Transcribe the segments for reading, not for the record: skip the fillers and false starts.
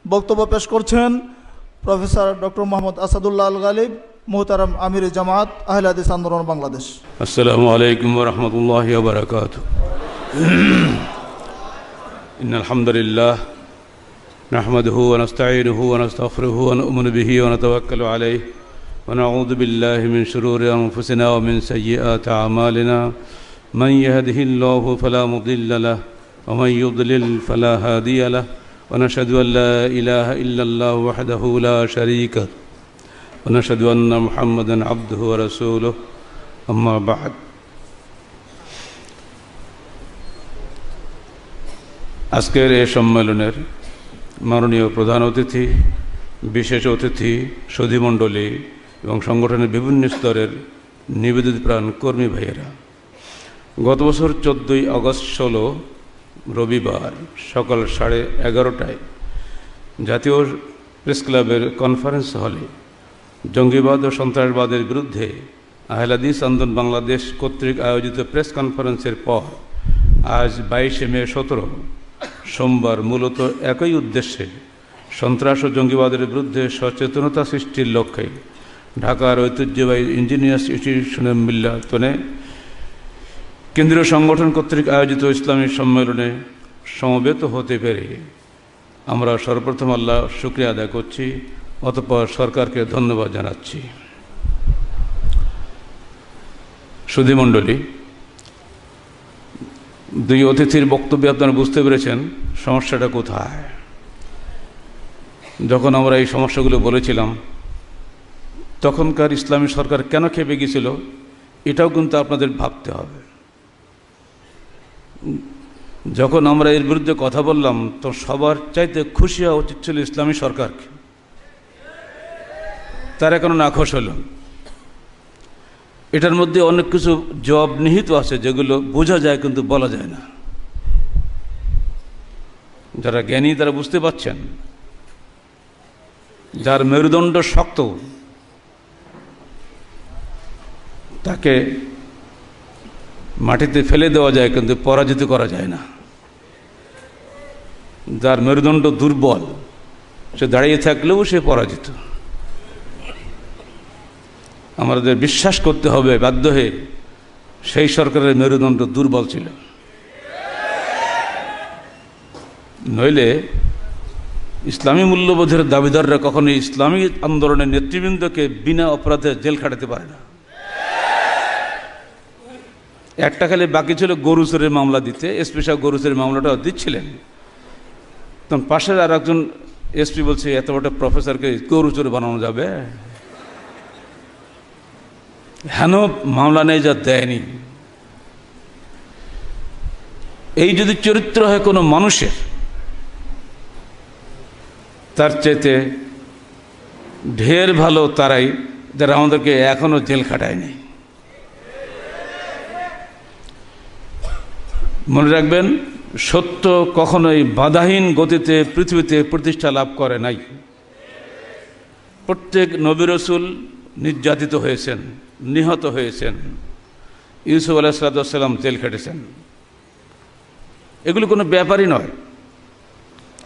বক্তব্য পেশ করছেন প্রফেসর ডক্টর মোহাম্মদ আসাদুল্লাহ আল গালিব, মোহতারাম আমির জামাত আহলে হাদিস আন্দোলন বাংলাদেশ। আসসালামু আলাইকুম ওয়া রাহমাতুল্লাহি ওয়া বারাকাতুহু। ইন্নাল হামদুলিল্লাহ নাহমাদুহু ওয়া নাস্তাঈনুহু ওয়া নাস্তাগফিরুহু ওয়া নু'মিনু বিহি ওয়া নাতাওয়াক্কালু আলাইহি ওয়া নাউযু বিল্লাহি মিন শুরুরি আনফুসিনা ওয়া মিন সাইয়্যাতি আ'মালিনা মান ইয়াহদিহিল্লাহু ফালা মুদিল্লা লাহু ওয়া মান ইউদ্লিল ফালা হাদিয়া লাহু ওয়া নাশহাদু আন লা ইলাহা ইল্লাল্লাহু ওয়াহদাহু লা শারীকা লাহু ওয়া নাশহাদু আন্না মুহাম্মাদান আবদুহু ওয়া রাসূলুহু আম্মা বা'দ। আজকের এই সম্মেলনের মাননীয় প্রধান অতিথি, বিশেষ অতিথি, সুধীমণ্ডলী এবং সংগঠনের বিভিন্ন স্তরের নিবেদিত প্রাণ কর্মী ভাইয়েরা, গত বছর 14ই আগস্ট 16 রবিবার সকাল 11:30টায় জাতীয় প্রেস ক্লাবের কনফারেন্স হলে জঙ্গিবাদ ও সন্ত্রাসবাদের বিরুদ্ধে আহলে হাদিস আন্দোলন বাংলাদেশ কর্তৃক আয়োজিত প্রেস কনফারেন্সের পর আজ 22শে মে 17 সোমবার মূলত একই উদ্দেশ্যে সন্ত্রাস ও জঙ্গিবাদের বিরুদ্ধে সচেতনতা সৃষ্টির লক্ষ্যে ঢাকার ঐতিহ্যবাহী ইঞ্জিনিয়ার্স ইনস্টিটিউশনের মিল্লাতনে কেন্দ্রীয় সংগঠন কর্তৃক আয়োজিত ইসলামী সম্মেলনে সমবেত হতে পেরে আমরা সর্বপ্রথম আল্লাহ শুকরিয়া আদায় করছি, অতঃপর সরকারকে ধন্যবাদ জানাচ্ছি। সুধীমণ্ডলী, দুই অতিথির বক্তব্যে আপনারা বুঝতে পেরেছেন সমস্যাটা কোথায়। যখন আমরা এই সমস্যাগুলো বলেছিলাম তখনকার ইসলামী সরকার কেন খেপে গিয়েছিল এটাও কিন্তু আপনাদের ভাবতে হবে। যখন আমরা এর বিরুদ্ধে কথা বললাম তো সবার চাইতে খুশি হওয়া উচিত ছিল ইসলামী সরকারকে, তারা কেন নাখোশ হলো। এটার মধ্যে অনেক কিছু জবাব নিহিত আছে যেগুলো বোঝা যায় কিন্তু বলা যায় না। যারা জ্ঞানী তারা বুঝতে পারছেন, যার মেরুদণ্ড শক্ত তাকে মাটিতে ফেলে দেওয়া যায় কিন্তু পরাজিত করা যায় না। যার মেরুদণ্ড দুর্বল সে দাঁড়িয়ে থাকলেও সে পরাজিত। আমাদের বিশ্বাস করতে হবে বাধ্য হয়ে সেই সরকারের মেরুদণ্ড দুর্বল ছিল, নইলে ইসলামী মূল্যবোধের দাবিদাররা কখনোই ইসলামী আন্দোলনের নেতৃবৃন্দকে বিনা অপরাধে জেল খাটাতে পারে না। একটা খালি বাকি ছিল গরু চোরের মামলা দিতে, এসপি সাহেব গরু চোরের মামলাটা দিচ্ছিলেন, তখন পাশের আর একজন এসপি বলছে এত বড় প্রফেসরকে গরু চোর বানানো যাবে? হেন মামলা নেই যা দেয়নি। এই যদি চরিত্র হয় কোনো মানুষের, তার চাইতে ঢের ভালো তারাই যারা আমাদেরকে এখনো জেল খাটায়নি। মনে রাখবেন, সত্য কখনোই বাধাহীন গতিতে পৃথিবীতে প্রতিষ্ঠা লাভ করে নাই। প্রত্যেক নবী রাসূল নির্যাতিত হয়েছেন, নিহত হয়েছেন। ইউসুফ আলাইহিসসালাম জেল খেটেছেন। এগুলো কোনো ব্যাপারই নয়।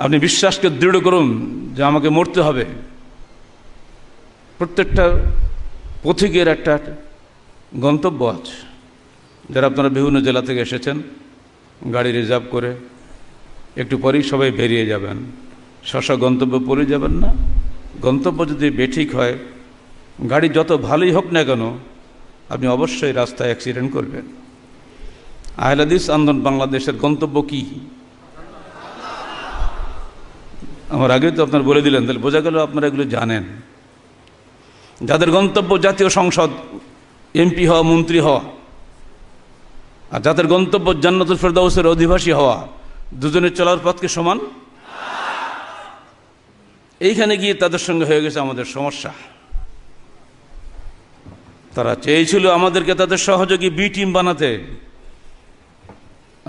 আপনি বিশ্বাসকে দৃঢ় করুন যে আমাকে মরতে হবে। প্রত্যেকটা পথিকের একটা গন্তব্য আছে। যারা আপনারা বিভিন্ন জেলা থেকে এসেছেন, গাড়ি রিজার্ভ করে একটু পরেই সবাই বেরিয়ে যাবেন। স্ব গন্তব্য পড়ে যাবেন না। গন্তব্য যদি বেঠিক হয়, গাড়ি যত ভালোই হোক না কেন, আপনি অবশ্যই রাস্তায় অ্যাক্সিডেন্ট করবেন। আহলে হাদিস আন্দোলন বাংলাদেশের গন্তব্য কি? আমার আগে তো আপনারা বলে দিলেন, তাহলে বোঝা গেল আপনারা এগুলো জানেন। যাদের গন্তব্য জাতীয় সংসদ, এমপি হওয়া, মন্ত্রী হওয়া, আর যাদের গন্তব্য জান্নাতুল ফেরদাউসের অধিবাসী হওয়া, দুজনের চলার পথকে সমান? এইখানে গিয়ে তাদের সঙ্গে হয়ে গেছে আমাদের সমস্যা। তারা চেয়েছিল আমাদেরকে তাদের সহযোগী বি টিম বানাতে।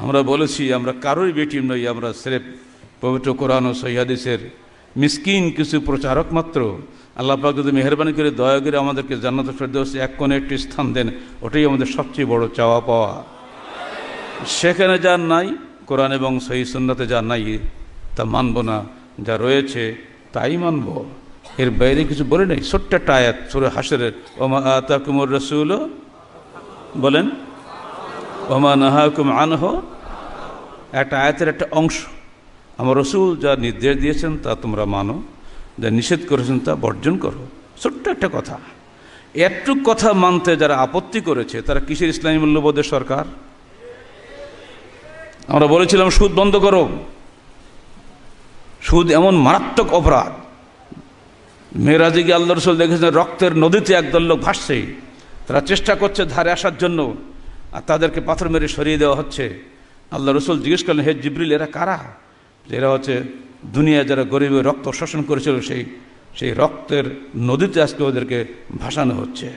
আমরা বলেছি আমরা কারোই বি টিম নই, আমরা স্রেফ পবিত্র কোরআন ও সহিহ হাদিসের মিসকিন কিছু প্রচারক মাত্র। আল্লাহ পাক যদি মেহেরবানি করে দয়া করে আমাদেরকে জান্নাতুল ফেরদাউসে এক কোণে একটি স্থান দেন, ওটাই আমাদের সবচেয়ে বড় চাওয়া পাওয়া। সেখানে যা নাই, কোরআন এবং সহিহ সুন্নাতে যা নাই তা মানব না, যা রয়েছে তাই মানব, এর বাইরে কিছু বলে নেই। ছোট্ট একটা আয়াত সূরা হাশরের, ওমা আতাকুমুর রাসূল, বলেন ওমা নাহাকুম আনহু, একটা আয়াতের একটা অংশ। আমার রসুল যা নির্দেশ দিয়েছেন তা তোমরা মানো, যা নিষেধ করেছেন তা বর্জন করো। ছোট্ট একটা কথা। এটুক কথা মানতে যারা আপত্তি করেছে তারা কিসের ইসলামী মূল্যবোধের সরকার? আমরা বলেছিলাম সুদ বন্ধ করো। সুদ এমন মারাত্মক অপরাধ। মেরাজে গিয়ে আল্লাহ রসুল দেখেছেন রক্তের নদীতে একদল লোক ভাসছে, তারা চেষ্টা করছে ধারে আসার জন্য, আর তাদেরকে পাথর মেরে সরিয়ে দেওয়া হচ্ছে। আল্লাহ রসুল জিজ্ঞেস করলেন, হে জিবরিল, এরা কারা? এরা হচ্ছে দুনিয়ায় যারা গরিবের রক্ত শোষণ করেছিল, সেই রক্তের নদীতে আজকে ওদেরকে ভাসানো হচ্ছে।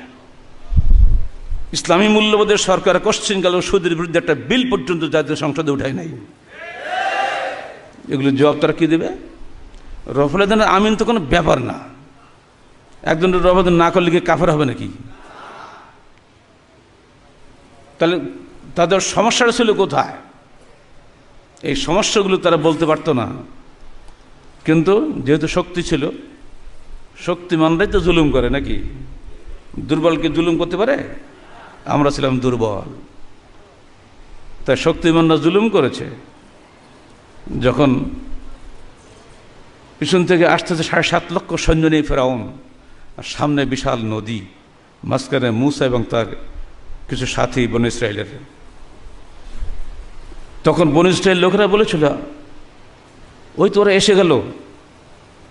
ইসলামী মূল্যবোধের সরকার কোশ্চিন গেল সুদের বিরুদ্ধে একটা বিল পর্যন্ত জাতীয় সংসদে উঠায় নাই। এগুলো জবাব তারা কি দেবে? রফুল আদানের আমিন তো কোনো ব্যাপার না। একজন রফুল আদান না করলে কি কাফের হবে নাকি? তাহলে তাদের সমস্যাটা ছিল কোথায়? এই সমস্যাগুলো তারা বলতে পারতো না, কিন্তু যেহেতু শক্তি ছিল, শক্তিমানরাই তো জুলুম করে নাকি? দুর্বলকে জুলুম করতে পারে? আমরা ছিলাম দুর্বল, তাই শক্তিমানরা জুলুম করেছে। যখন পিছন থেকে আসতেছে 7.5 লক্ষ সৈন্য নিয়ে ফেরাউন, আর সামনে বিশাল নদী, মাঝখানে মূসা এবং তার কিছু সাথী বনী ইসরাইলের। তখন বনী ইসরাইল লোকেরা বলেছিল, ওই তো ওরা এসে গেল,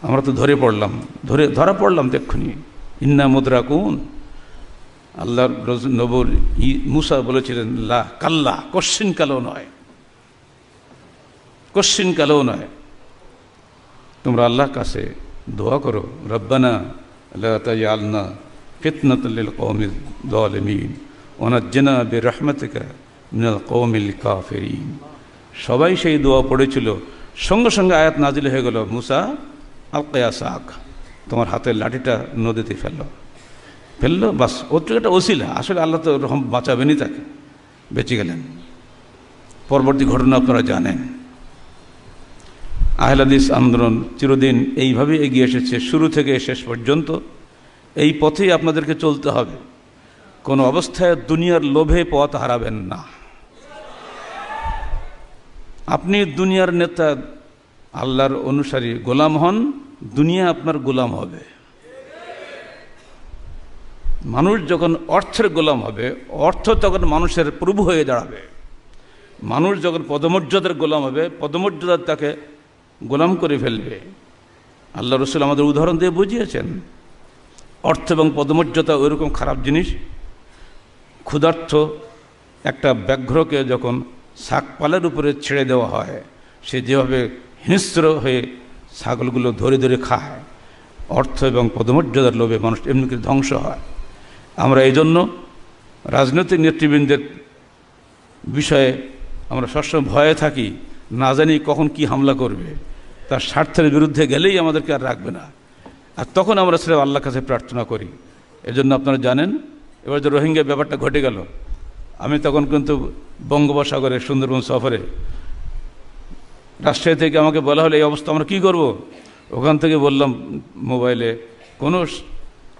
আমরা তো ধরা পড়লাম দেখুনি, ইন্না মুদরাকুন। আল্লাহর নবী মূসা বলেছিলেন, লা কাল্লা, কোশ্চিন কালেও নয়, কোশ্চিন কালেও নয়। তোমরা আল্লাহর কাছে দোয়া করো, রব্বানা লা তাজআলনা ফিতনাতাল লিল কওমিজ যালিমিন ওয়া নাজ্জিনা বিরহমাতিকা মিনাল কওমিল কাফিরিন। সবাই সেই দোয়া পড়েছিল। সঙ্গে সঙ্গে আয়াত নাজিল হয়ে গেল, মূসা আলকিয়া সাক, তোমার হাতের লাঠিটা নদীতে ফেললো, বাস। ওর তো একটা ওসিলা, আসলে আল্লাহ তো ওরকম বাঁচাবেনই, তাকে বেঁচে গেলেন। পরবর্তী ঘটনা আপনারা জানেন। আহলে হাদিস আন্দোলন চিরদিন এইভাবে এগিয়ে এসেছে, শুরু থেকে শেষ পর্যন্ত এই পথেই আপনাদেরকে চলতে হবে। কোনো অবস্থায় দুনিয়ার লোভে পথ হারাবেন না। আপনি দুনিয়ার নেতা, আল্লাহর অনুসারী, গোলাম হন, দুনিয়া আপনার গোলাম হবে। মানুষ যখন অর্থের গোলাম হবে, অর্থ তখন মানুষের প্রভু হয়ে দাঁড়াবে। মানুষ যখন পদমর্যাদার গোলাম হবে, পদমর্যাদা তাকে গোলাম করে ফেলবে। আল্লাহ রসুল আমাদের উদাহরণ দিয়ে বুঝিয়েছেন, অর্থ এবং পদমর্যাদা ওইরকম খারাপ জিনিস। ক্ষুধার্থ একটা ব্যাঘ্রকে যখন শাকপালের উপরে ছেড়ে দেওয়া হয়, সে যেভাবে হিংস্র হয়ে ছাগলগুলো ধরে ধরে খায়, অর্থ এবং পদমর্যাদার লোভে মানুষ এমনি করে ধ্বংস হয়। আমরা এই জন্য রাজনৈতিক নেতৃবৃন্দের বিষয়ে আমরা সবসময় ভয়ে থাকি, না জানি কখন কি হামলা করবে, তার স্বার্থের বিরুদ্ধে গেলেই আমাদেরকে আর রাখবে না। আর তখন আমরা সেটা আল্লাহর কাছে প্রার্থনা করি। এজন্য আপনারা জানেন, এবার যে রোহিঙ্গা ব্যাপারটা ঘটে গেল, আমি তখন কিন্তু বঙ্গোপসাগরে সুন্দরবন সফরে, রাজশাহী থেকে আমাকে বলা হলো এই অবস্থা আমরা কী করব। ওখান থেকে বললাম মোবাইলে, কোনো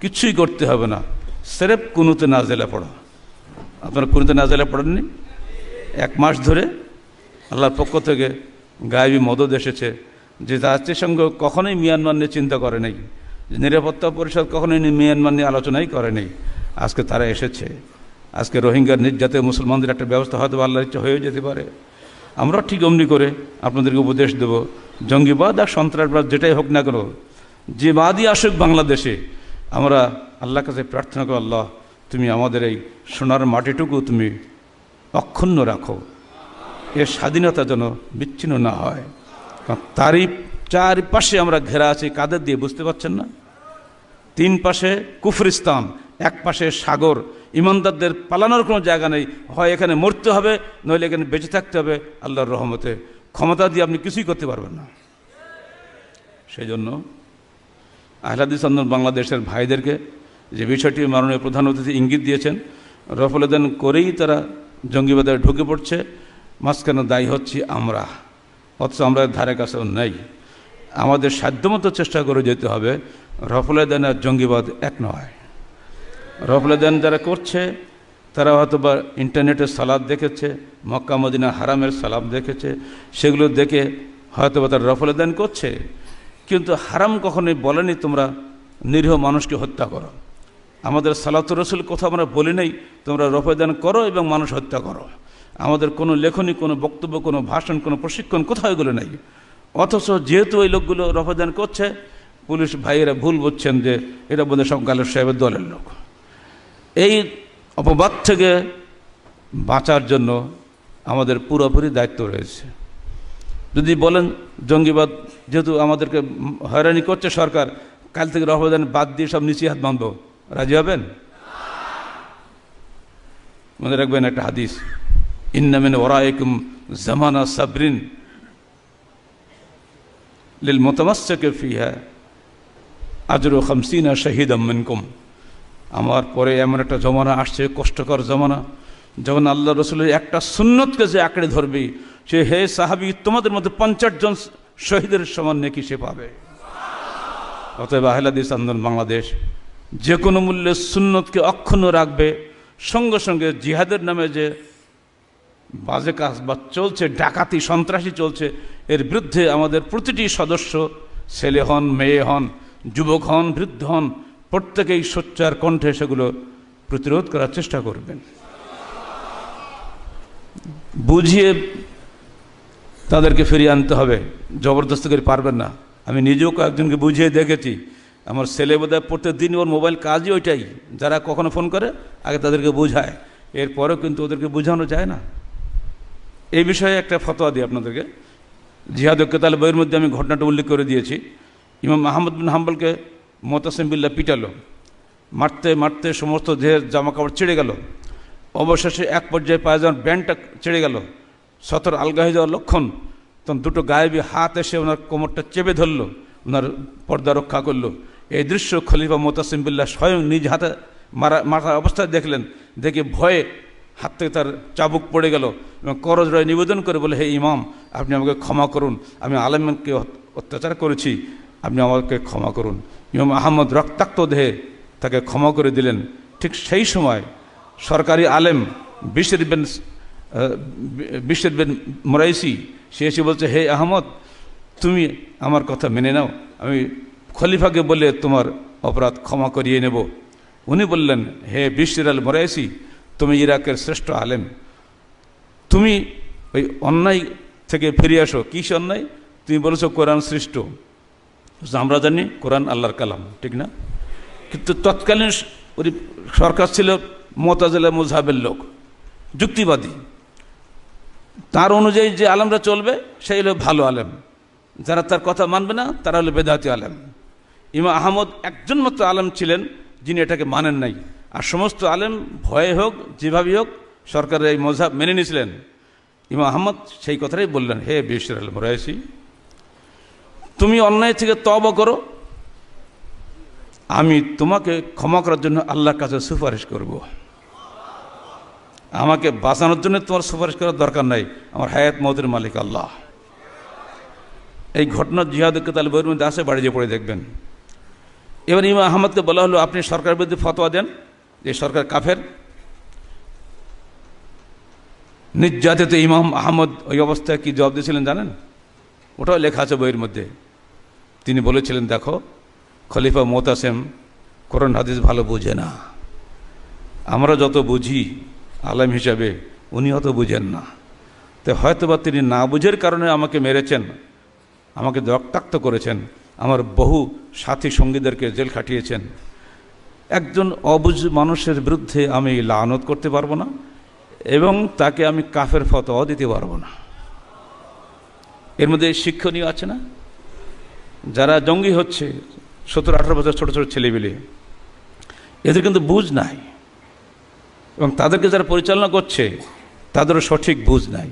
কিছুই করতে হবে না, সেরেফ কুনুতে নাজেলা পড়া। আপনারা কুনুতে নাজেলা পড়েননি? 1 মাস ধরে আল্লাহর পক্ষ থেকে গায়েবী মদদ এসেছে, যে জাতিসংঘ কখনোই মিয়ানমার নিয়ে চিন্তা করে নাই, নিরাপত্তা পরিষদ কখনোই মিয়ানমার নিয়ে আলোচনাই করে নাই। আজকে তারা এসেছে। আজকে রোহিঙ্গার নির্যাতিত মুসলমানদের একটা ব্যবস্থা হয়তো আল্লাহর ইচ্ছা হয়ে যেতে পারে। আমরা ঠিক অমনি করে আপনাদেরকে উপদেশ দেব, জঙ্গিবাদ আর সন্ত্রাসবাদ যেটাই হোক না কেন, যে বাদই আসুক বাংলাদেশে, আমরা আল্লাহর কাছে প্রার্থনা করো, আল্লাহ তুমি আমাদের এই সোনার মাটিটুকু তুমি অক্ষুণ্ণ রাখো, এর স্বাধীনতা যেন বিচ্ছিন্ন না হয়। কারণ তারই চারপাশে আমরা ঘেরা আছি, কাদের দিয়ে বুঝতে পারছেন না? 3 পাশে কুফরিস্তান, 1 পাশে সাগর। ইমানদারদের পালানোর কোনো জায়গা নেই, হয় এখানে মরতে হবে, নইলে এখানে বেঁচে থাকতে হবে আল্লাহর রহমতে। ক্ষমতা দিয়ে আপনি কিছুই করতে পারবেন না। সেই জন্য আহলে হাদিস আন্দোলন বাংলাদেশের ভাইদেরকে যে বিষয়টি মাননীয় প্রধান অতিথি ইঙ্গিত দিয়েছেন, রফল আদান করেই তারা জঙ্গিবাদে ঢুকে পড়ছে, মাঝখানে দায়ী হচ্ছি আমরা, অথচ আমরা ধারে কাছেও নেই। আমাদের সাধ্যমতো চেষ্টা করে যেতে হবে। রফুল-এ-দান আর জঙ্গিবাদ এক নয়। রফুল-এ-দান যারা করছে তারা হয়তো বা ইন্টারনেটে সালাদ দেখেছে, মক্কা মদিনা হারামের সালাদ দেখেছে, সেগুলো দেখে হয়তো বা তারা রফুল-এ-দান করছে, কিন্তু হারাম কখনোই বলেনি তোমরা নিরীহ মানুষকে হত্যা করো। আমাদের সালাতুর রসুল কোথাও আমরা বলি নেই তোমরা রফুল-এ-দান করো এবং মানুষ হত্যা করো। আমাদের কোনো লেখনী, কোনো বক্তব্য, কোনো ভাষণ, কোনো প্রশিক্ষণ কোথাও এগুলো নেই। অথচ যেহেতু ওই লোকগুলো রফুল-এ-দান করছে, পুলিশ ভাইয়েরা ভুল বুঝছেন যে এটা বোধহয় সব গালের সাহেবের দলের লোক। এই অপবাদ থেকে বাঁচার জন্য আমাদের পুরোপুরি দায়িত্ব রয়েছে। যদি বলেন জঙ্গিবাদ যেহেতু আমাদেরকে হয়রানি করছে সরকার, কাল থেকে রফুল-এ-দান বাদ দিয়ে সব নিচে হাত বাঁধব, রাজি হবেন? মনে রাখবেন একটা হাদিস, ইন্না মিন ওরাইকুম জামানা সাবরিন লিল মুতামাসসিকি ফিহা আজরু 50 শাহীদাম মিনকুম। আমার পরে এমন একটা জমানা আসছে, কষ্টকর জমানা, যখন আল্লাহ রসুলের একটা সুন্নতকে যে আঁকড়ে ধরবি, সে হে সাহাবী তোমাদের মধ্যে 50 জন শহীদের সমান নেকি সে পাবে। অতএব আহলে হাদিস আন্দোলন বাংলাদেশ যে কোনো মূল্যে সুন্নতকে অক্ষুণ্ণ রাখবে। সঙ্গে সঙ্গে জিহাদের নামে যে বাজে কাজ বা চলছে, ডাকাতি সন্ত্রাসী চলছে, এর বিরুদ্ধে আমাদের প্রতিটি সদস্য, ছেলে হন, মেয়ে হন, যুবক হন, বৃদ্ধ হন, প্রত্যেকেই সোচ্চার কণ্ঠে সেগুলো প্রতিরোধ করার চেষ্টা করবেন। বুঝিয়ে তাদেরকে ফিরিয়ে আনতে হবে, জবরদস্তি করে পারবেন না। আমি নিজেও কয়েকজনকে বুঝিয়ে দেখেছি। আমার ছেলে বোধহয় প্রত্যেকদিন ওর মোবাইল কাজই ওইটাই, যারা কখনো ফোন করে আগে তাদেরকে বোঝায়, এরপরেও কিন্তু ওদেরকে বোঝানো যায় না। এই বিষয়ে একটা ফতোয়া দিই আপনাদেরকে। জিহাদ কেতাল বইয়ের মধ্যে আমি ঘটনাটা উল্লেখ করে দিয়েছি। ইমাম আহমদ বিন হাম্বলকে মুতাসিম বিল্লাহ পিটালো, মারতে মারতে সমস্ত দেহের জামা কাপড় ছিঁড়ে গেল। অবশেষে এক পর্যায়ে পায়জামার ব্যান্ডটা ছিঁড়ে গেল, সতর আলগা হয়ে যাওয়ার লক্ষণ। তখন দুটো গায়েবী হাত এসে ওনার কোমরটা চেপে ধরলো, ওনার পর্দা রক্ষা করলো। এই দৃশ্য খলিফা মুতাসিম বিল্লাহ স্বয়ং নিজ হাতে মারা অবস্থায় দেখলেন। দেখে ভয়ে হাত থেকে তার চাবুক পড়ে গেল এবং করজোড়ে নিবেদন করে বলে, হে ইমাম, আপনি আমাকে ক্ষমা করুন, আমি আলেমকে অত্যাচার করেছি, আপনি আমাকে ক্ষমা করুন। ইমাম আহমদ রক্তাক্ত দেহে তাকে ক্ষমা করে দিলেন। ঠিক সেই সময় সরকারি আলেম বিশর বিন মুরাইসি সে এসে বলছে, হে আহমদ, তুমি আমার কথা মেনে নাও, আমি খলিফাকে বলে তোমার অপরাধ ক্ষমা করিয়ে নেব। উনি বললেন, হে বিশর আল মুরাইসি, তুমি ইরাকের শ্রেষ্ঠ আলেম, তুমি ওই অন্যায় থেকে ফিরে আসো। কী অন্যায়? তুমি বলেছো কোরআন সৃষ্ট, আমরা জানি কোরআন আল্লাহর কালাম, ঠিক না? কিন্তু তৎকালীন ওই সরকার ছিল মুতাজিলা মুযহাবের লোক, যুক্তিবাদী। তার অনুযায়ী যে আলেমরা চলবে সেই হলো ভালো আলেম, যারা তার কথা মানবে না তারা হলো বেদাতি আলেম। ইমাম আহমদ একজন মাত্র আলেম ছিলেন যিনি এটাকে মানেন নাই, আর সমস্ত আলেম ভয়ে হোক যেভাবেই হোক সরকারের এই মযহাব মেনে নিয়েছিলেন। ইমাম আহমদ সেই কথাটাই বললেন, হে বিশর আল মুরাইসি, তুমি অন্যায় থেকে তওবা করো, আমি তোমাকে ক্ষমা করার জন্য আল্লাহর কাছে সুপারিশ করব। আমাকে বাঁচানোর জন্য তোমার সুপারিশ করার দরকার নাই, আমার হায়াত মওতের মালিক আল্লাহ। এই ঘটনা জিহাদ কেতাল বইয়ের মধ্যে আছে, বাড়ি যে পড়ে দেখবেন। এবার ইমাম আহমদকে বলা হলো, আপনি সরকারের বিরুদ্ধে ফতোয়া দেন যে সরকার কাফের। নির্যাতিত ইমাম আহমদ ওই অবস্থায় কি জবাব দিয়েছিলেন জানেন? ওটাও লেখা আছে বইয়ের মধ্যে। তিনি বলেছিলেন, দেখো, খলিফা মুতাসিম কোরআন হাদিস ভালো বুঝে না, আমরা যত বুঝি আলেম হিসাবে উনি অত বুঝেন না। তো হয়তোবা তিনি না বুঝের কারণে আমাকে মেরেছেন, আমাকে রক্তাক্ত করেছেন, আমার বহু সাথী সঙ্গীদেরকে জেল খাটিয়েছেন। একজন অবুঝ মানুষের বিরুদ্ধে আমি লানত করতে পারবো না এবং তাকে আমি কাফের ফতোয়া দিতে পারবো না। এর মধ্যে শিক্ষণীয় আছে না? যারা জঙ্গি হচ্ছে 17-18 বছর ছোটো ছোটো ছেলেমেয়ে, এদের কিন্তু বুঝ নাই, এবং তাদেরকে যারা পরিচালনা করছে তাদেরও সঠিক বুঝ নাই।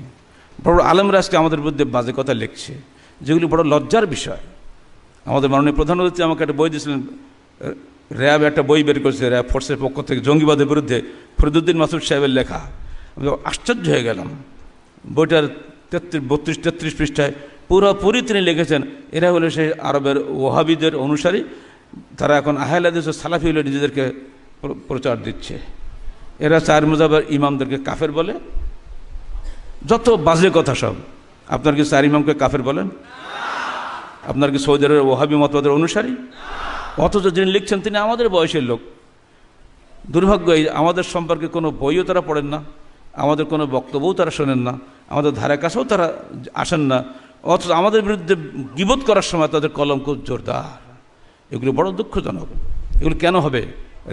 বড় আলেমরা আজকে আমাদের বিরুদ্ধে বাজে কথা লিখছে, যেগুলি বড় লজ্জার বিষয়। আমাদের মাননীয় প্রধান অতিথি আমাকে একটা বই দিয়েছিলেন, র্যাব একটা বই বের করেছে র্যাব ফোর্সের পক্ষ থেকে, জঙ্গিবাদের বিরুদ্ধে, ফরিদুদ্দিন মাসুদ সাহেবের লেখা। আমি আশ্চর্য হয়ে গেলাম। বইটার 32-33 পৃষ্ঠায় পুরোপুরি তিনি লিখেছেন এরা হলো সেই আরবের ওহাবিদের অনুসারী, তারা এখন আহলে হাদিস ও সালাফি হলে নিজেদেরকে প্রচার দিচ্ছে। এরা চার মাযহাবের ইমামদেরকে কাফের বলে, যত বাজে কথা সব। আপনার কি চার ইমামকে কাফের বলেন? আপনার কি সৌদি আরবের ওহাবি মতবাদের অনুসারী? অথচ যিনি লিখছেন তিনি আমাদের বয়সের লোক। দুর্ভাগ্য এই, আমাদের সম্পর্কে কোনো বইও তারা পড়েন না, আমাদের কোনো বক্তব্যও তারা শোনেন না, আমাদের ধারে কাছেও তারা আসেন না, অথচ আমাদের বিরুদ্ধে গীবত করার সময় তাদের কলম খুব জোরদার। এগুলো বড় দুঃখজনক। এগুলো কেন হবে?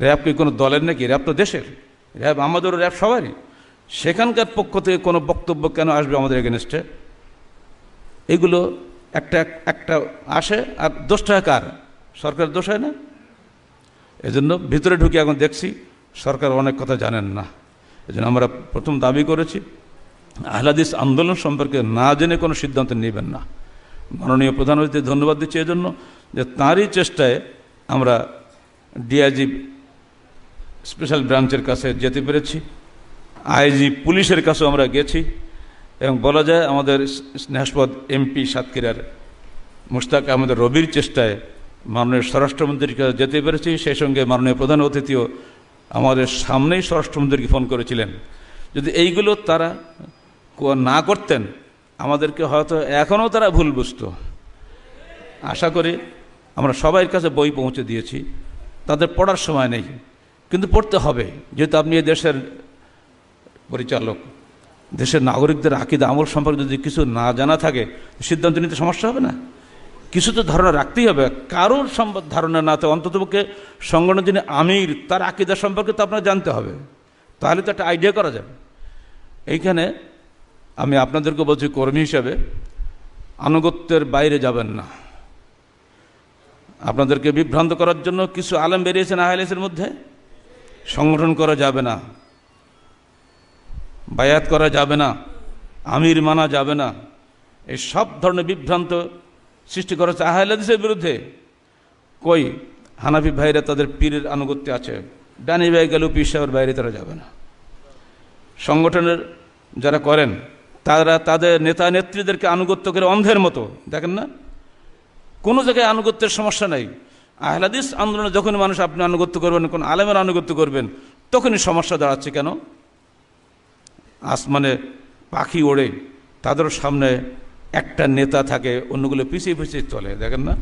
র্যাব কি কোনো দলের নাকি? র্যাব তো দেশের, র্যাব আমাদেরও, র্যাব সবারই। সেখানকার পক্ষ থেকে কোনো বক্তব্য কেন আসবে আমাদের এগেনস্টে? এগুলো একটা একটা আসে, আর দোষটা কার? সরকার দোষ হয় না? এজন্য ভিতরে ঢুকে এখন দেখছি সরকার অনেক কথা জানেন না। এজন্য আমরা প্রথম দাবি করেছি আহলে হাদিস আন্দোলন সম্পর্কে না জেনে কোনো সিদ্ধান্ত নেবেন না। মাননীয় প্রধান অতিথি ধন্যবাদ দিচ্ছি এজন্য যে তাঁরই চেষ্টায় আমরা ডিআইজি স্পেশাল ব্রাঞ্চের কাছে যেতে পেরেছি, আইজি পুলিশের কাছেও আমরা গেছি, এবং বলা যায় আমাদের স্নেহাস্পদ এমপি সাতক্ষীরার মুশতাক আহমেদ রবির চেষ্টায় মাননীয় স্বরাষ্ট্রমন্ত্রীর কাছে যেতে পেরেছি। সেই সঙ্গে মাননীয় প্রধান অতিথিও আমাদের সামনেই স্বরাষ্ট্রমন্ত্রীকে ফোন করেছিলেন। যদি এইগুলো তারা না করতেন আমাদেরকে হয়তো এখনও তারা ভুল বুঝত। আশা করি আমরা সবাই কাছে বই পৌঁছে দিয়েছি, তাদের পড়ার সময় নেই, কিন্তু পড়তে হবে। যেহেতু আপনি এই দেশের পরিচালক, দেশের নাগরিকদের আকীদা আমল সম্পর্কে যদি কিছু না জানা থাকে সিদ্ধান্ত নিতে সমস্যা হবে না? কিছু তো ধারণা রাখতেই হবে। কারোর ধারণা না তো অন্ততপক্ষে সংগঠনের যিনি আমির তার আকীদা সম্পর্কে তো আপনার জানতে হবে, তাহলে তো একটা আইডিয়া করা যাবে। এইখানে আমি আপনাদেরকে বলছি কর্মী হিসাবে আনুগত্যের বাইরে যাবেন না। আপনাদেরকে বিভ্রান্ত করার জন্য কিছু আলেম বেরিয়েছেন আহলে হাদিসের মধ্যে, সংগঠন করা যাবে না, বায়াত করা যাবে না, আমির মানা যাবে না, এই সব ধরনের বিভ্রান্ত সৃষ্টি করা হচ্ছে আহলে হাদিসের বিরুদ্ধে। কই হানাফি ভাইরা তাদের পীরের আনুগত্যে আছে, ডানি ভাই গেলেও পীর সাহেবের বাইরে তারা যাবে না। সংগঠনের যারা করেন তারা তাদের নেতা নেত্রীদেরকে আনুগত্য করে অন্ধের মতো, দেখেন না? কোনো জায়গায় আনুগত্যের সমস্যা নাই। আহলে হাদিস আন্দোলনে যখনই মানুষ আপনি আনুগত্য করবেন, কোন আলেমের আনুগত্য করবেন, তখনই সমস্যা দাঁড়াচ্ছে। কেন? আসমানে পাখি ওড়ে, তাদের সামনে একটা নেতা থাকে, অন্যগুলো পিছিয়ে পিছিয়ে চলে, দেখেন না?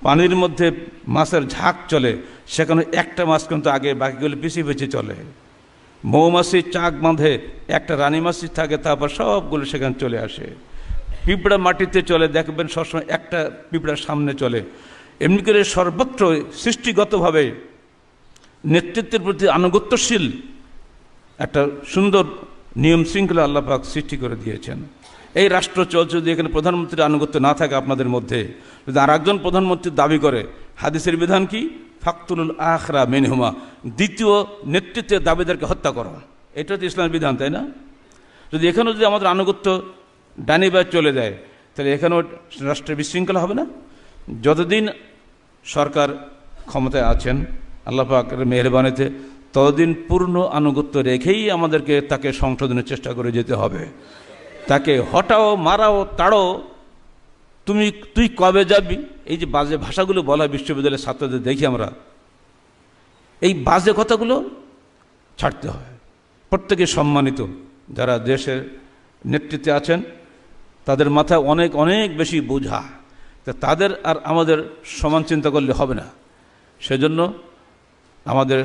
পানির মধ্যে মাছের ঝাঁক চলে, সেখানে একটা মাছ কিন্তু আগে, বাকিগুলো পিছিয়ে পিছিয়ে চলে। মৌমাছি চাক বাঁধে, একটা রানী মাছি থাকে, তারপর সবগুলো সেখানে চলে আসে। পিঁপড়া মাটিতে চলে, দেখবেন সবসময় একটা পিঁপড়ার সামনে চলে। এমনি করে সর্বত্র সৃষ্টিগতভাবে নেতৃত্বের প্রতি আনুগত্যশীল একটা সুন্দর নিয়ম শৃঙ্খলা আল্লাহ পাক সৃষ্টি করে দিয়েছেন। এই রাষ্ট্র চলছে, যদি এখানে প্রধানমন্ত্রীর আনুগত্য না থাকে আপনাদের মধ্যে, যদি আর একজন প্রধানমন্ত্রীর দাবি করে, হাদিসের বিধান কি? ফাকতুলুল আখরা মিনহুমা, দ্বিতীয় নেতৃত্বের দাবিদারকে হত্যা করা। এটা তো ইসলামের বিধান, তাই না? যদি এখানেও যদি আমাদের আনুগত্য ডানিবাদ চলে যায়, তাহলে এখানেও রাষ্ট্রের বিশৃঙ্খলা হবে না? যতদিন সরকার ক্ষমতায় আছেন আল্লাহ পাকের মেহেরবানিতে, ততদিন পূর্ণ আনুগত্য রেখেই আমাদেরকে তাকে সংশোধনের চেষ্টা করে যেতে হবে। তাকে হটাও, মারাও, তাড়ো, তুই কবে যাবি, এই যে বাজে ভাষাগুলো বলা বিশ্ববিদ্যালয়ের ছাত্রদের দেখি আমরা, এই বাজে কথাগুলো ছাড়তে হয়। প্রত্যেকে সম্মানিত যারা দেশের নেতৃত্বে আছেন তাদের মাথায় অনেক অনেক বেশি বোঝা, তাদের আর আমাদের সমান চিন্তা করলে হবে না। সেজন্য আমাদের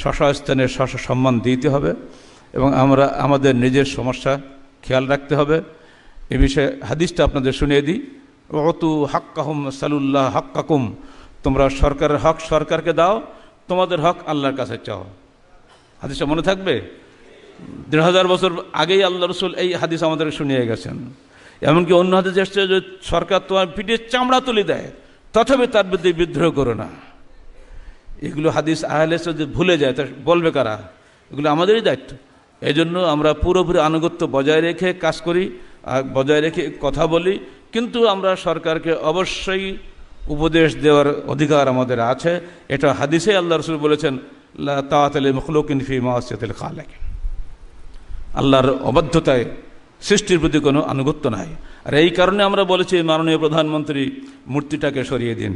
স্বস্থানে সম্মান দিতে হবে এবং আমরা আমাদের নিজের সমস্যা খেয়াল রাখতে হবে। এ বিষয়ে হাদিসটা আপনাদের শুনিয়ে দিই, অতু হাক্কাহুম সালুল্লাহ হাক্কাকুম, তোমরা সরকারের হক সরকারকে দাও, তোমাদের হক আল্লাহর কাছে চাও। হাদিসটা মনে থাকবে? ১,৫০০ বছর আগেই আল্লাহ রসুল এই হাদিস আমাদের শুনিয়ে গেছেন। এমনকি অন্য হাদিস এসছে যে সরকার তোমার পিঠে চামড়া তুলে দেয়, তথাপি তার বিরুদ্ধে বিদ্রোহ করো না। এগুলো হাদিস আহলে যদি ভুলে যায় তা বলবে কারা? এগুলো আমাদেরই দায়িত্ব। এই জন্য আমরা পুরোপুরি আনুগত্য বজায় রেখে কাজ করি, আর বজায় রেখে কথা বলি, কিন্তু আমরা সরকারকে অবশ্যই উপদেশ দেওয়ার অধিকার আমাদের আছে। এটা হাদিসে আল্লাহ রসুল বলেছেন, লা তাআতা লি মাখলুকিন ফি মাসিয়াতিল খালিক, আল্লাহর অবাধ্যতায় সৃষ্টির প্রতি কোনো আনুগত্য নাই। আর এই কারণে আমরা বলেছি মাননীয় প্রধানমন্ত্রী মূর্তিটাকে সরিয়ে দিন,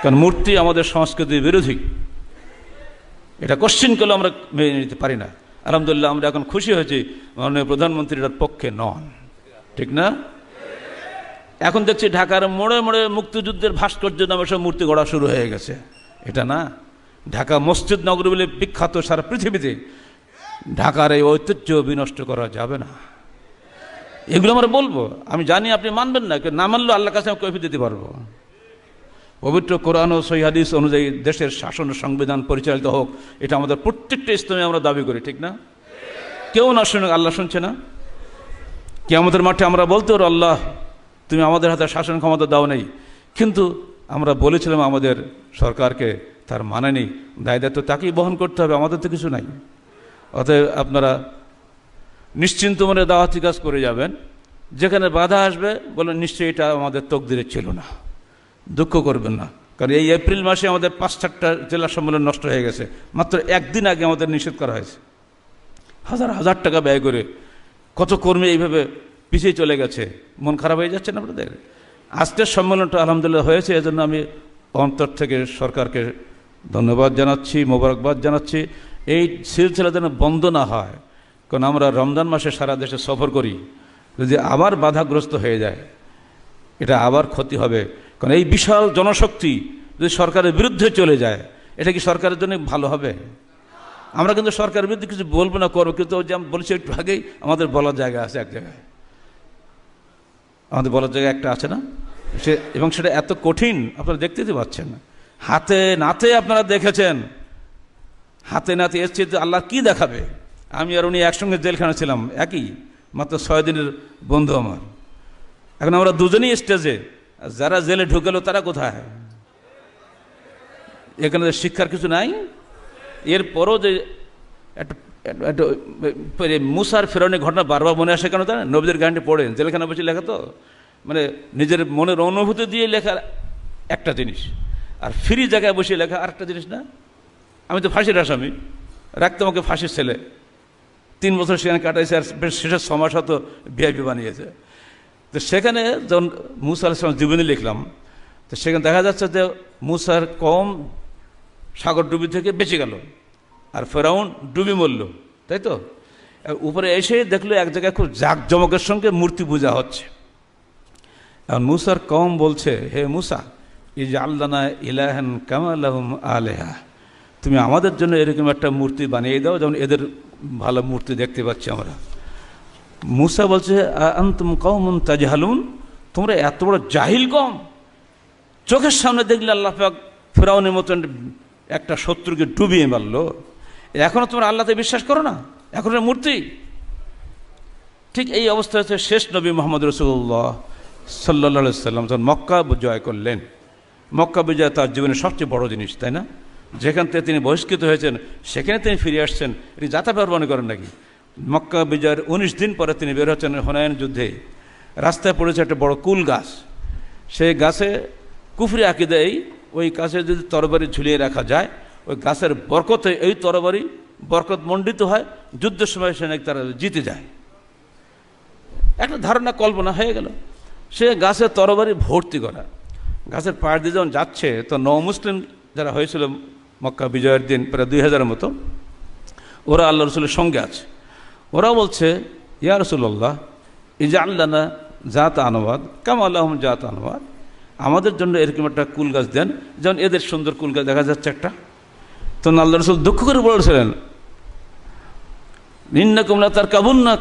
কারণ মূর্তি আমাদের সংস্কৃতির বিরোধী। এটা কোশ্চিন করলে আমরা মেনে নিতে পারি না। আলহামদুলিল্লাহ আমরা এখন খুশি হয়েছি মাননীয় প্রধানমন্ত্রী এটার পক্ষে নন, ঠিক না? এখন দেখছি ঢাকার মোড়ে মোড়ে মুক্তিযুদ্ধের ভাস্কর্য নামে সব মূর্তি গড়া শুরু হয়ে গেছে। এটা না, ঢাকা মসজিদ নগরী বলে বিখ্যাত সারা পৃথিবীতে, ঢাকার এই ঐতিহ্য বিনষ্ট করা যাবে না। এগুলো আমরা বলবো। আমি জানি আপনি মানবেন না, না মানলেও আল্লাহর কাছে আমি কৈফিয়ত দিতে পারবো। পবিত্র কোরআন ও সহিহ হাদিস অনুযায়ী দেশের শাসন সংবিধান পরিচালিত হোক, এটা আমাদের প্রত্যেকটা ইসলামে আমরা দাবি করি, ঠিক না? কেউ না শুনুক, আল্লাহ শুনছে না? কিয়ামতের মাঠে আমরা বলতে পারো, আল্লাহ তুমি আমাদের হাতে শাসন ক্ষমতা দাও নেই, কিন্তু আমরা বলেছিলাম আমাদের সরকারকে, তার মানে নেই, দায় দায়িত্ব তাকেই বহন করতে হবে, আমাদের তো কিছু নাই। অতএব আপনারা নিশ্চিন্ত মনে দাওয়াতি কাজ করে যাবেন। যেখানে বাধা আসবে বলেন নিশ্চয়ই এটা আমাদের তকদিরে ছিল না, দুঃখ করবেন না। কারণ এই এপ্রিল মাসে আমাদের 5-4টা জেলা সম্মেলন নষ্ট হয়ে গেছে, মাত্র একদিন আগে আমাদের নিষেধ করা হয়েছে। হাজার হাজার টাকা ব্যয় করে কত কর্মী এইভাবে পিছিয়ে চলে গেছে, মন খারাপ হয়ে যাচ্ছে না আপনাদের? আজকের সম্মেলনটা আলহামদুলিল্লাহ হয়েছে, এজন্য আমি অন্তর থেকে সরকারকে ধন্যবাদ জানাচ্ছি, মোবারকবাদ জানাচ্ছি। এই সিলসিলা যেন বন্ধ না হয়, কারণ আমরা রমজান মাসে সারা দেশে সফর করি, যদি আবার বাধাগ্রস্ত হয়ে যায় এটা আবার ক্ষতি হবে। কারণ এই বিশাল জনশক্তি যদি সরকারের বিরুদ্ধে চলে যায়, এটা কি সরকারের জন্য ভালো হবে? আমরা কিন্তু সরকারের বিরুদ্ধে কিছু বলবো না, করবো, কিন্তু ওই যে আমি বলেছি একটু আগেই, আমাদের বলার জায়গা আছে এক জায়গায়, আমাদের বলার জায়গা একটা আছে না, এবং সেটা এত কঠিন আপনারা দেখতেই পাচ্ছেন। হাতে নাতে আপনারা দেখেছেন, হাতে নাতে এসছে, আল্লাহ কি দেখাবে। আমি আর উনি একসঙ্গে জেলখানা ছিলাম, একই মাত্র 6 দিনের বন্ধু আমার। এখন আমরা দুজনেই স্টেজে, যারা জেলে ঢুকেলো তারা কোথায়? এখানে শিক্ষার কিছু নাই। এরপরও যে একটা মুসার ফেরাউনের ঘটনা বারবার মনে আসে কেন? তারা নবীদের গানটি পড়েন, জেলখানা বসে লেখা তো, মানে নিজের মনের অনুভূতি দিয়ে লেখা একটা জিনিস, আর ফ্রি জায়গায় বসে লেখা আর একটা জিনিস না। আমি তো ফাঁসির আসামি, রাখতে আমাকে ফাঁসির ছেলে, 3 বছর সেখানে কাটাইছে, আর বেশ শেষের 6 মাস হয়তো ভিআইপি বানিয়েছে। তো সেখানে যখন মুসা আলাইহিস সালামের জীবনী লিখলাম, তো সেখানে দেখা যাচ্ছে যে মুসার কওম সাগর ডুবি থেকে বেঁচে গেল, আর ফেরাউন ডুবি মরল, তাই তো? উপরে এসে দেখলো এক জায়গায় খুব জাঁকজমকের সঙ্গে মূর্তি পূজা হচ্ছে। এখন মুসার কওম বলছে, হে মুসা, ইজআল লানা ইলাহান কামা লাহুম আলিহা, তুমি আমাদের জন্য এরকম একটা মূর্তি বানিয়ে দাও যেমন এদের ভালো মূর্তি দেখতে পাচ্ছি আমরা। মুসা বলছে, আনতুম কওমুন তাজহালুন, তোমরা এত বড় জাহিল কম, চোখের সামনে দেখলে আল্লাহ পাক ফেরাউনের মতন একটা শত্রুকে ডুবিয়ে মারলো, এখনও তোমরা আল্লাহতে বিশ্বাস করো না, এখন মূর্তি। ঠিক এই অবস্থা হচ্ছে শেষ নবী মোহাম্মদ রাসূলুল্লাহ সাল্লাল্লাহু আলাইহি সাল্লাম যখন মক্কা জয় করলেন। মক্কা বিজয় তার জীবনের সবচেয়ে বড় জিনিস, তাই না? যেখান থেকে তিনি বহিষ্কৃত হয়েছেন সেখানে তিনি ফিরে আসছেন, এটি যাতায়াত মনে করেন নাকি? মক্কা বিজয়ের 19 দিন পরে তিনি বের হচ্ছেন হুনাইন যুদ্ধে। রাস্তায় পড়েছে একটা বড় কুল গাছ, সেই গাছে কুফরি আকীদায় ওই গাছে যদি তরবারি ঝুলিয়ে রাখা যায়, ওই গাছের বরকতে এই তরবারি বরকত মণ্ডিত হয়, যুদ্ধের সময় সে নাকি তারা জিতে যায়। একটা ধারণা কল্পনা হয়ে গেল। সে গাছের তরবারি ভর্তি করা, গাছের পাড় দিয়ে যখন যাচ্ছে, তো মুসলিম যারা হয়েছিল মক্কা বিজয়ের দিন প্রায় 2000-এর মতো, ওরা আল্লাহ রসুলের সঙ্গে আছে। ওরা বলছে, ইয়া রাসূলুল্লাহ ইজআল লানা জাত আনওয়াদ কামা লাহুম জাত আনওয়াদ, আমাদের জন্য এরকম একটা কুল গাছ দেন যেমন এদের সুন্দর কুল গাছ দেখা যাচ্ছে একটা। তো আল্লাহ রসুল দুঃখ করে বলেছিলেন, ইন্নাকুম লা তারকাবুন্না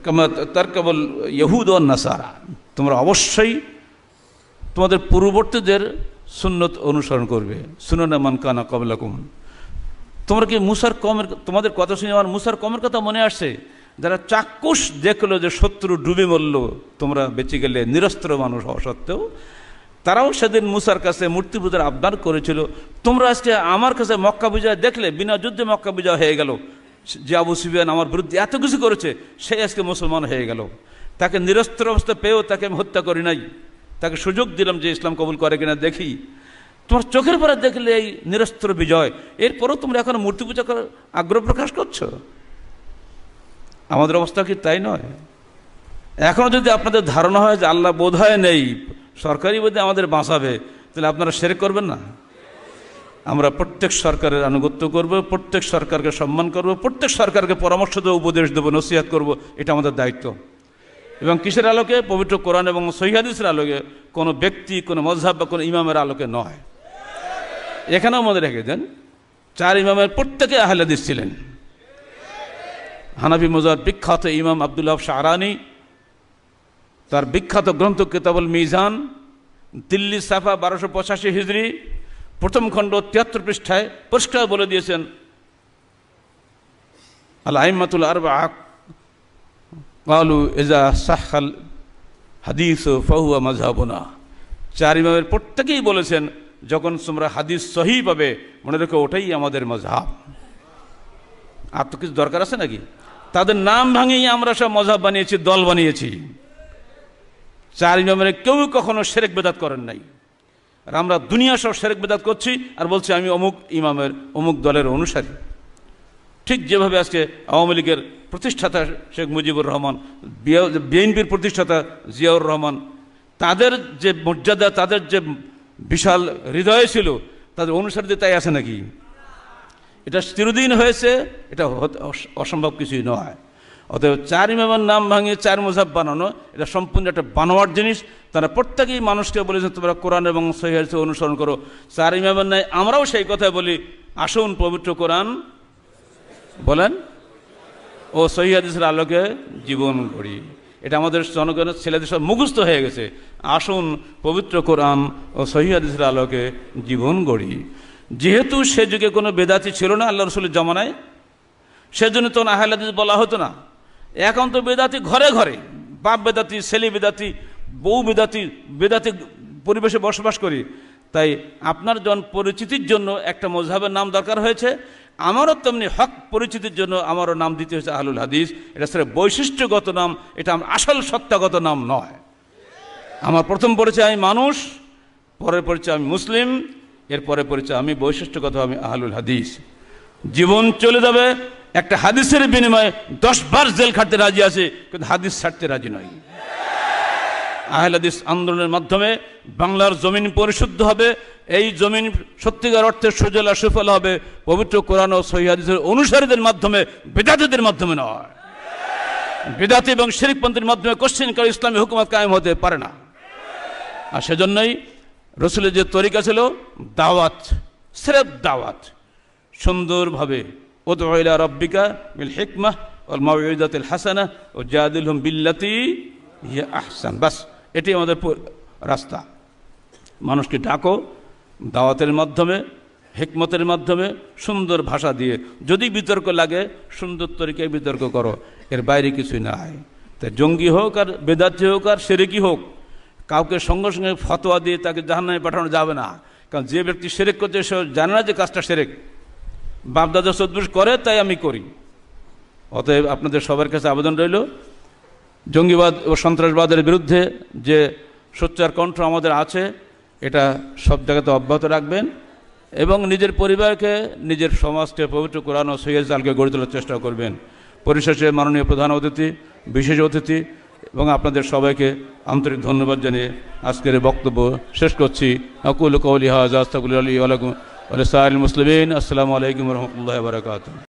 কামা তারকাবুল ইহুদ ওয়ান নাসারা, তোমরা অবশ্যই তোমাদের পূর্ববর্তীদের সুন্নত অনুসরণ করবে, সুনানা মান কানা ক্বাবলাকুম। তোমরা কি মুসার কওমের, তোমাদের কথা শুনে আমার মুসার কওমের কথা মনে আসছে, যারা চাক্ষুষ দেখলো যে শত্রু ডুবে মরল, তোমরা বেঁচে গেলে, নিরস্ত্র মানুষ হওয়া সত্ত্বেও তারাও সেদিন মুসার কাছে মূর্তি পূজার আবদার করেছিল। তোমরা আজকে আমার কাছে মক্কা বিজয় দেখলে, বিনা যুদ্ধে মক্কা বিজয় হয়ে গেল, যে আবু সুফিয়ান আমার বিরুদ্ধে এত কিছু করেছে সে আজকে মুসলমান হয়ে গেল, তাকে নিরস্ত্র অবস্থা পেয়েও তাকে আমি হত্যা করি নাই, তাকে সুযোগ দিলাম যে ইসলাম কবুল করে কিনা দেখি। তোমার চোখের পরে দেখলে এই নিরস্ত্র বিজয়, এরপরও তোমরা এখন মূর্তি পূজা করার আগ্রহ প্রকাশ করছো। আমাদের অবস্থা কি তাই নয়? এখনও যদি আপনাদের ধারণা হয় যে আল্লাহ বোধহয় নেই, সরকারি বোধে আমাদের বাঁচাবে, তাহলে আপনারা শিরক করবেন না? আমরা প্রত্যেক সরকারের আনুগত্য করব, প্রত্যেক সরকারকে সম্মান করব, প্রত্যেক সরকারকে পরামর্শ দেবো, উপদেশ দেবো, নসিহত করব, এটা আমাদের দায়িত্ব। এবং কিসের আলোকে? পবিত্র কোরআন এবং সহিহ হাদিসের আলোকে, কোনো ব্যক্তি, কোনো মযহাব বা কোনো ইমামের আলোকে নয়। এখানেও মনে রেখে দেন, 4 ইমামের প্রত্যেকে আহলে হাদিস ছিলেন। হানাফি মযহাব বিখ্যাত ইমাম আব্দুল্লাহ শাহরানি তার বিখ্যাত গ্রন্থ কিতাবুল মিজান, দিল্লি সাফা 1285 হিজরি, প্রথম খণ্ড 73 পৃষ্ঠায় পরিষ্কার বলে দিয়েছেন, আল আইম্মাতুল আরবাআ ক্বালু ইযা সাহহাল হাদিস ফাহুয়া মাযহাবুনা। 4 ইমামের প্রত্যেকেই বলেছেন, যখন তোমরা হাদিস সহিহ পাবে, মনে রেখো ওটাই আমাদের মযহাব। আর তো কিছু দরকার আছে নাকি? তাদের নাম ভাঙিয়ে আমরা সব মযহাব বানিয়েছি, দল বানিয়েছি। 4 ইমামের কেউ কখনো শিরক বিদআত করেন নাই। আর আমরা দুনিয়া সব শিরক বিদআত করছি আর বলছি আমি অমুক ইমামের অমুক দলের অনুসারী। ঠিক যেভাবে আজকে আওয়ামী লীগের প্রতিষ্ঠাতা শেখ মুজিবুর রহমান, বিএনপির প্রতিষ্ঠাতা জিয়াউর রহমান, তাদের যে মর্যাদা, তাদের যে বিশাল হৃদয় ছিল, তাদের অনুসারীদের তাই আছে নাকি? এটা চিরদিন হয়েছে, এটা অসম্ভব কিছুই নয়। অতএব 4 ইমামের নাম ভাঙিয়ে 4 মযহাব বানানো, এটা সম্পূর্ণ একটা বানোয়ার জিনিস। তারা প্রত্যেকেই মানুষকে বলেছেন তোমরা কোরআন এবং সহিহ হাদিস অনুসরণ করো। 4 ইমামের নাই আমরাও সেই কথা বলি, আসুন পবিত্র কোরআন বলেন ও সহিহ হাদিসের আলোকে জীবন গড়ি। এটা আমাদের জনগণের ছেলেদের সব মুখস্থ হয়ে গেছে, আসুন পবিত্র কোরআন ও সহিহ হাদিসের আলোকে জীবন গড়ি। যেহেতু সে যুগে কোনো বেদাতি ছিল না আল্লাহ রসুলের জমানায়, সেজন্য তো আহলে হাদিস বলা হতো না। এখন তো বেদাতি ঘরে ঘরে, বাপ বেদাতি, ছেলে বেদাতি, বউ বেদাতি, বেদাতি পরিবেশে বসবাস করি। তাই আপনার জন পরিচিতির জন্য একটা মযহাবের নাম দরকার হয়েছে, আমারও তেমনি হক পরিচিতির জন্য আমারও নাম দিতে হয়েছে আহলুল হাদিস। এটা সেটা বৈশিষ্ট্যগত নাম, এটা আমার আসল সত্তাগত নাম নয়। আমার প্রথম পরিচয় আমি মানুষ, পরের পরিচয় আমি মুসলিম, এরপরে পরিচয় আমি বৈশিষ্ট্যগত আমি আহলুল হাদিস। জীবন চলে যাবে, একটা হাদিসের বিনিময়ে 10 বার জেল খাটতে রাজি আছে, কিন্তু হাদিস ছাড়তে রাজি নয়। আহলে হাদিস আন্দোলনের মাধ্যমে বাংলার জমিন পরিশুদ্ধ হবে। এই জমিন সত্যিকার অর্থে সুজলা সুফল হবে পবিত্র কোরআন ও সহিহ হাদিসের অনুসারীদের মাধ্যমে, বেদাতীদের মাধ্যমে নয়। বেদাতি এবং শিরকপন্থীর মাধ্যমে কোশ্চিনকাল ইসলামী হুকুমত কায়েম হতে পারে না। আর সেজন্যই রসুলের যে তরিকা ছিল দাওয়াত, সিরফ দাওয়াত, সুন্দরভাবে উদউ ইলা রাব্বিকা বিল হিকমাহ ওয়াল মাউইযাতিল হাসানাহ ওয়া জাদিলহুম বিল্লাতী হিয়া আহসান। বাস এটাই আমাদের রাস্তা। মানুষকে ডাকো দাওয়াতের মাধ্যমে, হিকমতের মাধ্যমে, সুন্দর ভাষা দিয়ে। যদি বিতর্ক লাগে সুন্দর তরিকায় বিতর্ক করো, এর বাইরে কিছুই নাই। তাই জঙ্গি হোক আর বেদাতি হোক আর শিরকি হোক, কাউকে সঙ্গে সঙ্গে ফতোয়া দিয়ে তাকে জাহান্নামে পাঠানো যাবে না। কারণ যে ব্যক্তি শিরক করছে সে জানে না যে কাজটা শিরক, বাপদাদা সদবুশ করে তাই আমি করি। অতএব আপনাদের সবার কাছে আবেদন রইল, জঙ্গিবাদ ও সন্ত্রাসবাদের বিরুদ্ধে যে সোচ্চার কণ্ঠ আমাদের আছে, এটা সব জায়গাতে অব্যাহত রাখবেন এবং নিজের পরিবারকে, নিজের সমাজকে পবিত্র কোরআন ও সহিহ হাদিসকে গড়ে তোলার চেষ্টা করবেন। পরিশেষে মাননীয় প্রধান অতিথি, বিশেষ অতিথি এবং আপনাদের সবাইকে আন্তরিক ধন্যবাদ জানিয়ে আজকের বক্তব্য শেষ করছি। আকুলু কওলি হাযা আস্তাগফিরুল্লাহ লি ওয়া লাকুম ওয়া লিসাইরিল মুসলিমিন। আসসালামু আলাইকুম ওয়া রাহমাতুল্লাহি ওয়া বারাকাতুহু।